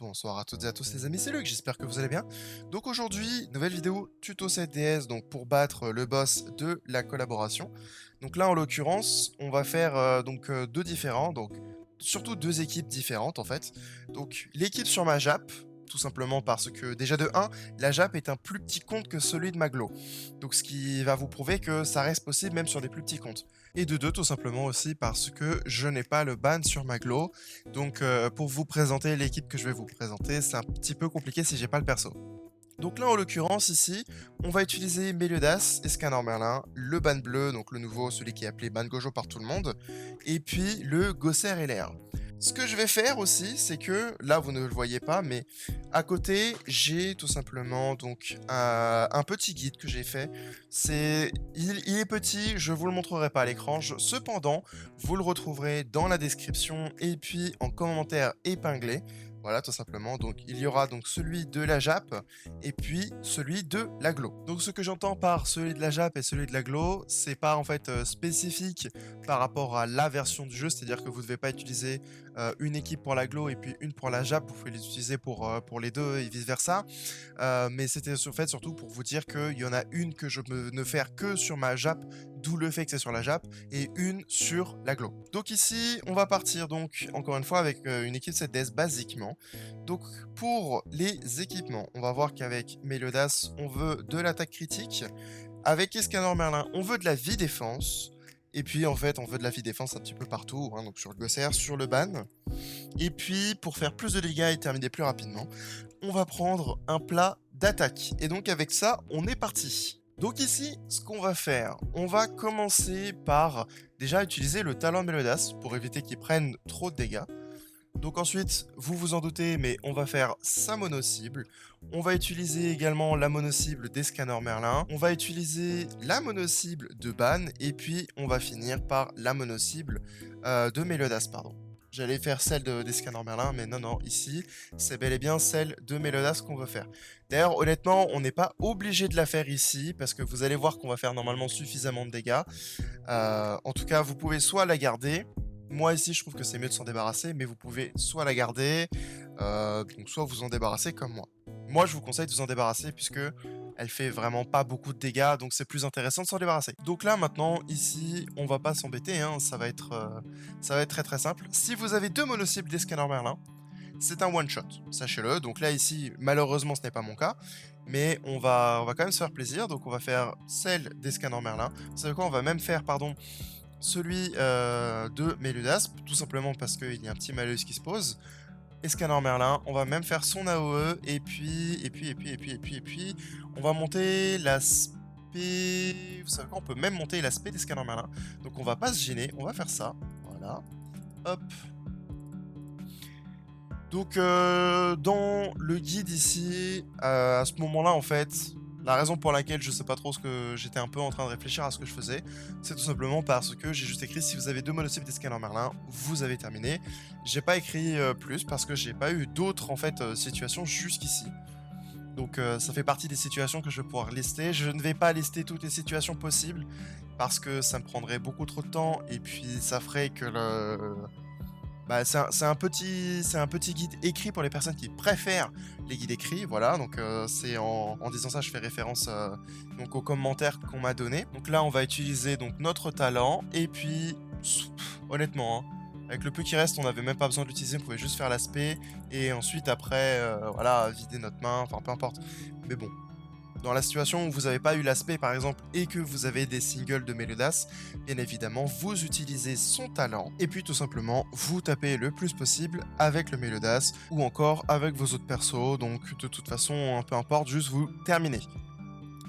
bonsoir à toutes et à tous les amis, c'est Luc, j'espère que vous allez bien. Donc aujourd'hui, nouvelle vidéo tuto 7DS donc pour battre le boss de la collaboration. Donc là en l'occurrence, on va faire deux différents, donc surtout deux équipes différentes en fait. Donc l'équipe sur ma Jap, tout simplement parce que déjà de 1, la Jap est un plus petit compte que celui de Maglo. Donc ce qui va vous prouver que ça reste possible même sur des plus petits comptes. Et de 2, tout simplement aussi parce que je n'ai pas le ban sur Maglo. Donc pour vous présenter l'équipe que je vais vous présenter, c'est un petit peu compliqué si j'ai pas le perso. Donc là en l'occurrence ici, on va utiliser Meliodas, Escanor Merlin, le ban bleu, donc le nouveau, celui qui est appelé ban Gojo par tout le monde, et puis le Gosser LR. Ce que je vais faire aussi, c'est que, là vous ne le voyez pas, mais à côté, j'ai tout simplement donc un petit guide que j'ai fait. Il est petit, je vous le montrerai pas à l'écran, cependant, vous le retrouverez dans la description et puis en commentaire épinglé. Voilà, tout simplement. Donc, il y aura donc celui de la Jap et puis celui de l'aglo. Donc, ce que j'entends par celui de la Jap et celui de l'aglo, c'est pas en fait spécifique par rapport à la version du jeu, c'est-à-dire que vous ne devez pas utiliser une équipe pour l'aglo et puis une pour la Jap, vous pouvez les utiliser pour les deux et vice-versa. Mais c'était fait surtout pour vous dire qu'il y en a une que je peux ne faire que sur ma Jap, d'où le fait que c'est sur la Jap, et une sur l'aglo. Donc ici, on va partir donc encore une fois avec une équipe 7DS basiquement. Donc pour les équipements, on va voir qu'avec Meliodas, on veut de l'attaque critique. Avec Escanor Merlin, on veut de la vie défense. Et puis en fait, on veut de la vie défense un petit peu partout, hein, donc sur le Gosser, sur le ban. Et puis pour faire plus de dégâts et terminer plus rapidement, on va prendre un plat d'attaque. Et donc avec ça, on est parti. Donc ici, ce qu'on va faire, on va commencer par déjà utiliser le talent de Meliodas pour éviter qu'il prenne trop de dégâts. Donc ensuite, vous vous en doutez, mais on va faire sa mono-cible. On va utiliser également la mono-cible d'Escanor Merlin. On va utiliser la mono-cible de Ban. Et puis, on va finir par la mono-cible de Meliodas, pardon. J'allais faire celle d'Escanor Merlin, mais non, ici, c'est bel et bien celle de Meliodas qu'on veut faire. D'ailleurs, honnêtement, on n'est pas obligé de la faire ici, parce que vous allez voir qu'on va faire normalement suffisamment de dégâts. En tout cas, vous pouvez soit la garder. Moi ici je trouve que c'est mieux de s'en débarrasser, mais vous pouvez soit la garder, donc soit vous en débarrasser comme moi. Moi je vous conseille de vous en débarrasser puisque elle fait vraiment pas beaucoup de dégâts, donc c'est plus intéressant de s'en débarrasser. Donc là maintenant, ici, on va pas s'embêter, hein, ça va être très très simple. Si vous avez deux mono-cibles d'Escanor Merlin, c'est un one-shot, sachez-le. Donc là ici, malheureusement ce n'est pas mon cas, mais on va quand même se faire plaisir, donc on va faire celle d'Escanor Merlin. Vous savez quoi, on va même faire, pardon, celui de Meliodas, tout simplement parce qu'il y a un petit malus qui se pose. Escanor Merlin, on va même faire son AOE, et puis, on va monter l'aspect... Vous savez quoi, on peut même monter l'aspect d'Escanor Merlin. Donc on va pas se gêner, on va faire ça, voilà, hop. Donc dans le guide ici, à ce moment-là en fait, la raison pour laquelle je sais pas trop ce que j'étais un peu en train de réfléchir à ce que je faisais, c'est tout simplement parce que j'ai juste écrit si vous avez deux monocycles d'Escanor Merlin, vous avez terminé. J'ai pas écrit plus parce que j'ai pas eu d'autres en fait situations jusqu'ici. Donc ça fait partie des situations que je vais pouvoir lister. Je ne vais pas lister toutes les situations possibles parce que ça me prendrait beaucoup trop de temps et puis ça ferait que bah, c'est un petit guide écrit pour les personnes qui préfèrent les guides écrits, voilà, donc c'est en disant ça, je fais référence donc aux commentaires qu'on m'a donné. Donc là, on va utiliser donc notre talent, et puis, honnêtement, hein, avec le peu qui reste, on n'avait même pas besoin de l'utiliser, on pouvait juste faire l'aspect, et ensuite, après, voilà, vider notre main, enfin, peu importe. Mais bon, dans la situation où vous n'avez pas eu l'aspect par exemple et que vous avez des singles de Meliodas, bien évidemment vous utilisez son talent et puis tout simplement vous tapez le plus possible avec le Meliodas ou encore avec vos autres persos, donc de toute façon peu importe, juste vous terminez.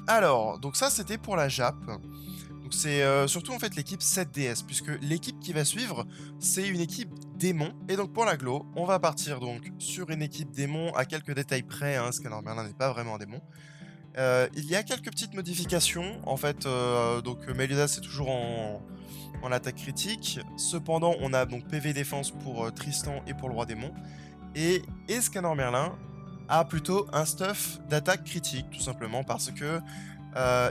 Alors, donc ça c'était pour la Jap. Donc c'est surtout en fait l'équipe 7DS, puisque l'équipe qui va suivre, c'est une équipe démon. Et donc pour l'aglo, on va partir donc sur une équipe démon à quelques détails près, hein, parce que Merlin n'est pas vraiment un démon. Il y a quelques petites modifications, en fait, donc Meliodas c'est toujours en attaque critique, cependant on a donc PV défense pour Tristan et pour le roi démon, et Escanor Merlin a plutôt un stuff d'attaque critique, tout simplement parce que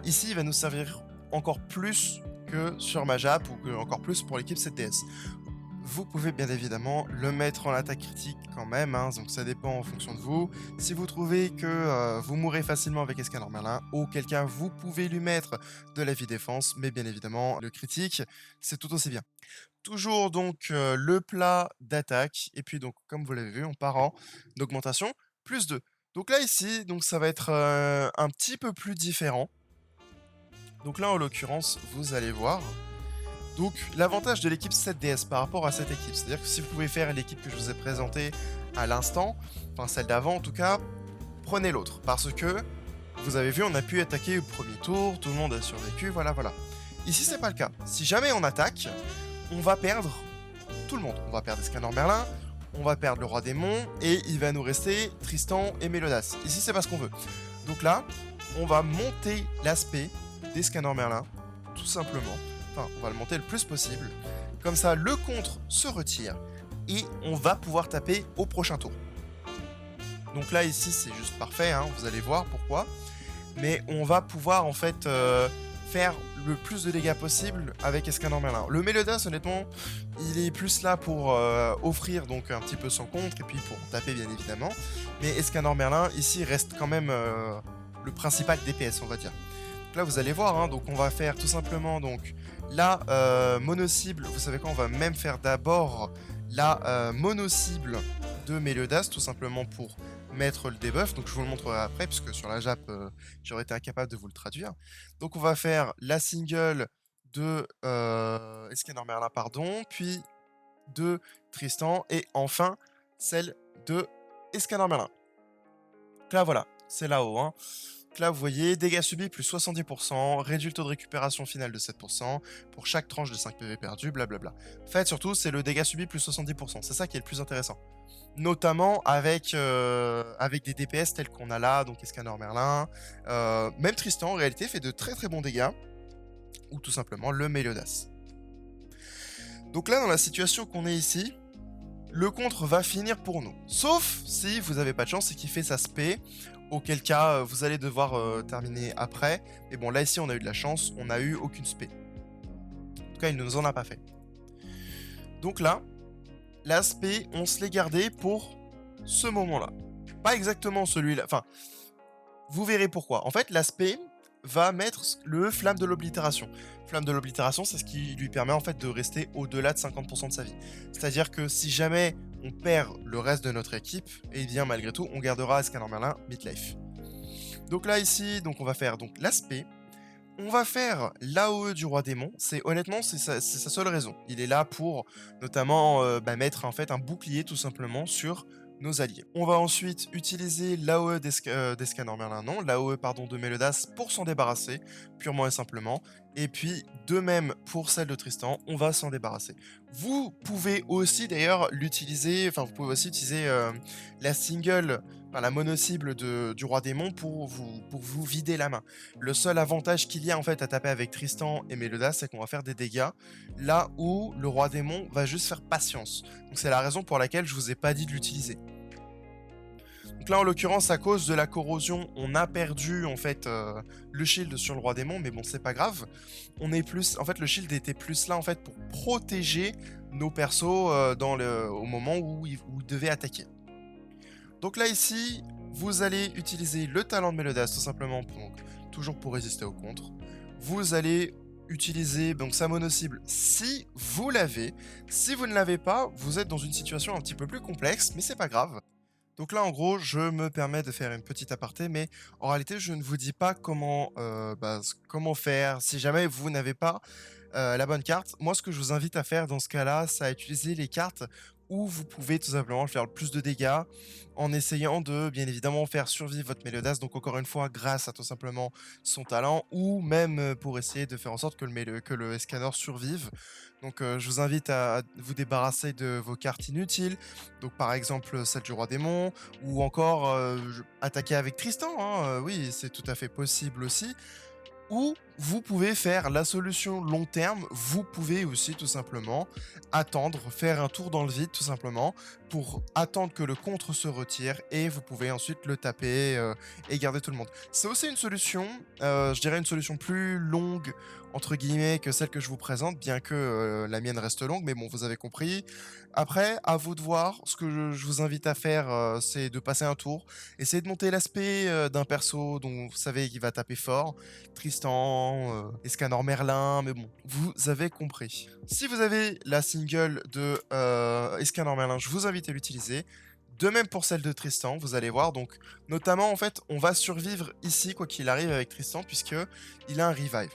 ici il va nous servir encore plus que sur Majap, ou que encore plus pour l'équipe 7DS. vous pouvez bien évidemment le mettre en attaque critique quand même, hein, donc ça dépend en fonction de vous. Si vous trouvez que vous mourrez facilement avec Escanor Merlin, auquel cas vous pouvez lui mettre de la vie défense, mais bien évidemment le critique, c'est tout aussi bien. Toujours donc le plat d'attaque, et puis donc comme vous l'avez vu, on part en augmentation, plus 2. Donc là ici, donc ça va être un petit peu plus différent. Donc là en l'occurrence, vous allez voir. Donc l'avantage de l'équipe 7DS par rapport à cette équipe, c'est-à-dire que si vous pouvez faire l'équipe que je vous ai présentée à l'instant, enfin celle d'avant en tout cas, prenez l'autre. Parce que, vous avez vu, on a pu attaquer au premier tour, tout le monde a survécu, voilà voilà. Ici c'est pas le cas. Si jamais on attaque, on va perdre tout le monde. On va perdre Escanor Merlin, on va perdre le Roi Démon, et il va nous rester Tristan et Mélodas. Ici c'est pas ce qu'on veut. Donc là, on va monter l'aspect d'Escanor Merlin, tout simplement. Enfin, on va le monter le plus possible. Comme ça, le contre se retire et on va pouvoir taper au prochain tour. Donc là, ici, c'est juste parfait, hein, vous allez voir pourquoi. Mais on va pouvoir, en fait, faire le plus de dégâts possible avec Escanor Merlin. Le Mélodas, honnêtement, il est plus là pour offrir donc un petit peu son contre et puis pour taper, bien évidemment. Mais Escanor Merlin, ici, reste quand même le principal DPS, on va dire. Donc là, vous allez voir, hein, donc on va faire tout simplement donc la mono-cible. Vous savez quoi, on va même faire d'abord la mono-cible de Mélodas, tout simplement pour mettre le debuff. Donc je vous le montrerai après, puisque sur la Jap, j'aurais été incapable de vous le traduire. Donc on va faire la single de Escanor Merlin, pardon, puis de Tristan, et enfin celle de Escanor Merlin. Donc là, voilà, c'est là-haut, hein. Là, vous voyez, dégâts subis plus 70%, réduit le taux de récupération finale de 7%, pour chaque tranche de 5 PV perdu, blablabla. En fait, surtout, c'est le dégâts subis plus 70%, c'est ça qui est le plus intéressant. Notamment avec, avec des DPS tels qu'on a là, donc Escanor Merlin, même Tristan, en réalité, fait de très très bons dégâts, ou tout simplement le Mélodas. Donc là, dans la situation qu'on est ici, le contre va finir pour nous. Sauf si vous n'avez pas de chance et qu'il fait sa spé, auquel cas vous allez devoir terminer après. Mais bon, là ici on a eu de la chance, on n'a eu aucune spé. En tout cas, il ne nous en a pas fait. Donc là, la spé, on se l'est gardé pour ce moment-là. Pas exactement celui-là, enfin, vous verrez pourquoi. En fait, l'aspect va mettre le flamme de l'oblitération. Flamme de l'oblitération, c'est ce qui lui permet en fait de rester au-delà de 50% de sa vie. C'est-à-dire que si jamais on perd le reste de notre équipe, et bien malgré tout, on gardera Escanor Merlin midlife. Donc là ici, donc on va faire donc l'aspect. On va faire l'AOE du Roi Démon. C'est honnêtement, c'est sa seule raison. Il est là pour notamment mettre en fait un bouclier tout simplement sur nos alliés. On va ensuite utiliser l'AOE d'Escanor Merlin, non, l'AOE pardon de Mélodas pour s'en débarrasser, purement et simplement. Et puis de même pour celle de Tristan, on va s'en débarrasser. Vous pouvez aussi d'ailleurs l'utiliser, enfin vous pouvez aussi utiliser la single, enfin, la mono-cible du Roi Démon pour vous vider la main. Le seul avantage qu'il y a en fait à taper avec Tristan et Mélodas, c'est qu'on va faire des dégâts, là où le Roi Démon va juste faire patience. Donc c'est la raison pour laquelle je vous ai pas dit de l'utiliser. Donc là en l'occurrence à cause de la corrosion, on a perdu en fait le shield sur le Roi Démon, mais bon c'est pas grave. On est plus, en fait le shield était plus là en fait pour protéger nos persos au moment où ils devaient attaquer. Donc là ici, vous allez utiliser le talent de Mélodas tout simplement toujours pour résister au contre. Vous allez utiliser donc sa mono-cible si vous l'avez. Si vous ne l'avez pas, vous êtes dans une situation un petit peu plus complexe, mais c'est pas grave. Donc là, en gros, je me permets de faire une petite aparté, mais en réalité, je ne vous dis pas comment faire si jamais vous n'avez pas la bonne carte. Moi, ce que je vous invite à faire dans ce cas-là, c'est à utiliser les cartes où vous pouvez tout simplement faire le plus de dégâts en essayant de, bien évidemment, faire survivre votre Mélodas. Donc encore une fois, grâce à tout simplement son talent, ou même pour essayer de faire en sorte que le Escanor survive. Donc je vous invite à vous débarrasser de vos cartes inutiles, donc par exemple celle du Roi Démon, ou encore attaquer avec Tristan, hein, oui c'est tout à fait possible aussi, ou vous pouvez faire la solution long terme, vous pouvez aussi tout simplement attendre, faire un tour dans le vide tout simplement pour attendre que le contre se retire et vous pouvez ensuite le taper et garder tout le monde. C'est aussi une solution, je dirais une solution plus longue entre guillemets que celle que je vous présente, bien que la mienne reste longue, mais bon, vous avez compris. Après, à vous de voir. Ce que je vous invite à faire, c'est de passer un tour, essayer de monter l'aspect d'un perso dont vous savez qu'il va taper fort. Tristan, Escanor Merlin, mais bon, vous avez compris. Si vous avez la single de Escanor Merlin, je vous invite à l'utiliser. De même pour celle de Tristan, vous allez voir. Donc, notamment, en fait, on va survivre ici, quoi qu'il arrive, avec Tristan, puisque il a un revive.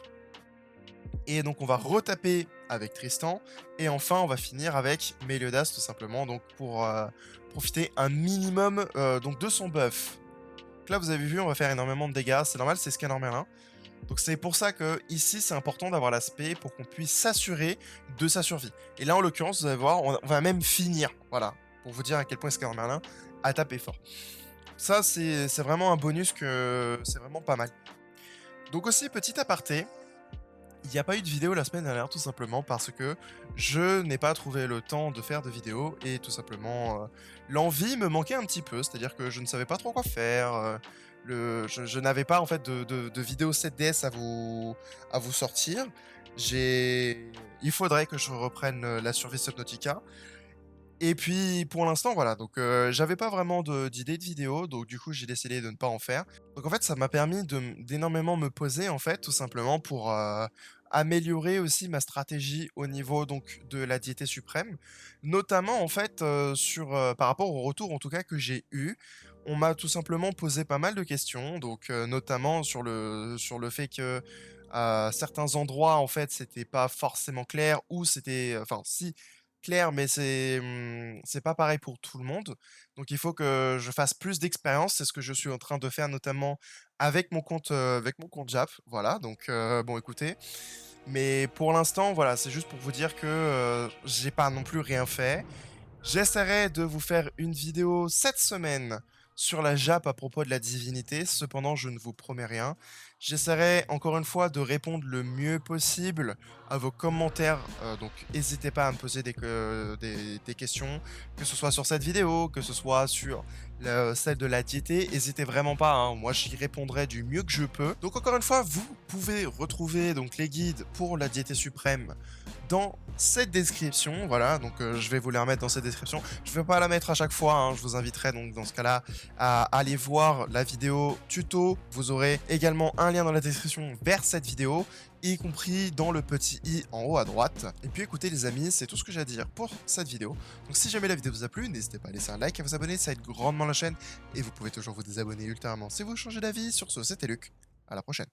Et donc, on va retaper avec Tristan. Et enfin, on va finir avec Meliodas, tout simplement, donc pour profiter un minimum donc de son buff. Donc là, vous avez vu, on va faire énormément de dégâts. C'est normal, c'est Scanner Merlin. Donc c'est pour ça que ici c'est important d'avoir l'aspect pour qu'on puisse s'assurer de sa survie. Et là en l'occurrence vous allez voir, on va même finir, voilà, pour vous dire à quel point Scanner Merlin a tapé fort. Ça c'est vraiment un bonus que c'est vraiment pas mal. Donc aussi petit aparté, il n'y a pas eu de vidéo la semaine dernière tout simplement parce que je n'ai pas trouvé le temps de faire de vidéo et tout simplement l'envie me manquait un petit peu, c'est-à-dire que je ne savais pas trop quoi faire. Je n'avais pas en fait de vidéo 7DS à vous sortir. Il faudrait que je reprenne la survie Subnautica. Et puis pour l'instant voilà, donc j'avais pas vraiment d'idée de vidéo, donc du coup j'ai décidé de ne pas en faire. Donc en fait ça m'a permis d'énormément me poser en fait, tout simplement pour améliorer aussi ma stratégie au niveau donc de la diété suprême. Notamment en fait par rapport au retour en tout cas que j'ai eu. On m'a tout simplement posé pas mal de questions, donc notamment sur le fait que à certains endroits en fait c'était pas forcément clair ou c'était enfin si clair, mais c'est pas pareil pour tout le monde. Donc il faut que je fasse plus d'expérience. C'est ce que je suis en train de faire notamment avec mon compte Jap. Voilà, donc bon écoutez. Mais pour l'instant, voilà, c'est juste pour vous dire que j'ai pas non plus rien fait. J'essaierai de vous faire une vidéo cette semaine sur la Jap à propos de la divinité, cependant je ne vous promets rien. J'essaierai encore une fois de répondre le mieux possible à vos commentaires, donc n'hésitez pas à me poser des questions, que ce soit sur cette vidéo, que ce soit sur celle de la diété, n'hésitez vraiment pas, hein, moi j'y répondrai du mieux que je peux. Donc encore une fois, vous pouvez retrouver donc les guides pour la diété suprême dans cette description, voilà, donc je vais vous les remettre dans cette description. Je ne vais pas la mettre à chaque fois, hein, je vous inviterai donc dans ce cas-là à aller voir la vidéo tuto. Vous aurez également un lien dans la description vers cette vidéo, y compris dans le petit i en haut à droite. Et puis écoutez les amis, c'est tout ce que j'ai à dire pour cette vidéo. Donc si jamais la vidéo vous a plu, n'hésitez pas à laisser un like, à vous abonner, ça aide grandement la chaîne. Et vous pouvez toujours vous désabonner ultérieurement si vous changez d'avis. Sur ce, c'était Luc, à la prochaine.